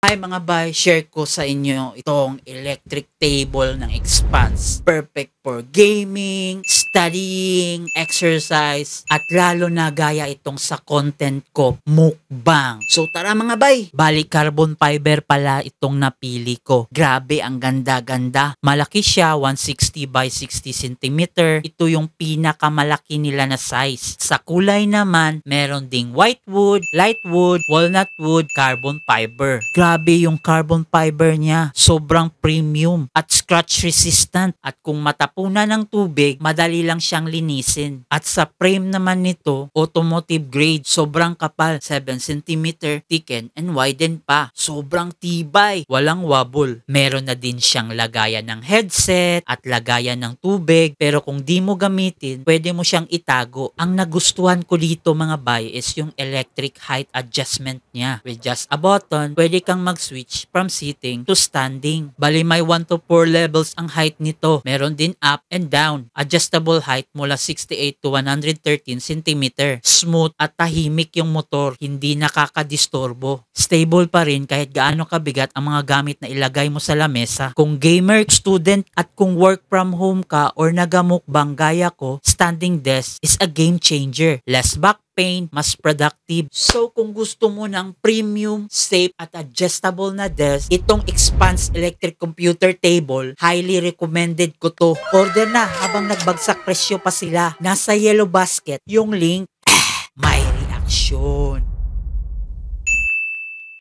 Hi mga bay, share ko sa inyo itong electric table ng Expanse. Perfect for gaming, studying, exercise, at lalo na gaya itong sa content ko, mukbang. So tara mga bay, bali carbon fiber pala itong napili ko. Grabe, ang ganda-ganda. Malaki siya, 160 by 60 cm. Ito yung pinakamalaki nila na size. Sa kulay naman, meron ding white wood, light wood, walnut wood, carbon fiber. Grabe yung carbon fiber niya. Sobrang premium at scratch resistant. At kung matapunan ng tubig, madali lang siyang linisin. At sa frame naman nito, automotive grade. Sobrang kapal. 7 cm thicken and widen pa. Sobrang tibay. Walang wobble. Meron na din siyang lagayan ng headset at lagayan ng tubig. Pero kung di mo gamitin, pwede mo siyang itago. Ang nagustuhan ko dito mga bay is yung electric height adjustment niya. With just a button, pwede kang mag-switch from sitting to standing. Bali may 1 to 4 levels ang height nito. Meron din up and down. Adjustable height mula 68 to 113 cm. Smooth at tahimik yung motor. Hindi nakakadisturbo. Stable pa rin kahit gaano kabigat ang mga gamit na ilagay mo sa lamesa. Kung gamer, student at kung work from home ka or nagamukbang gaya ko, standing desk is a game changer. Less back pain, mas productive. So kung gusto mo ng premium, safe at adjustable na desk, itong Expanse electric computer table, highly recommended ko to. Order na habang nagbagsak presyo pa sila. Nasa yellow basket yung link. May reaction.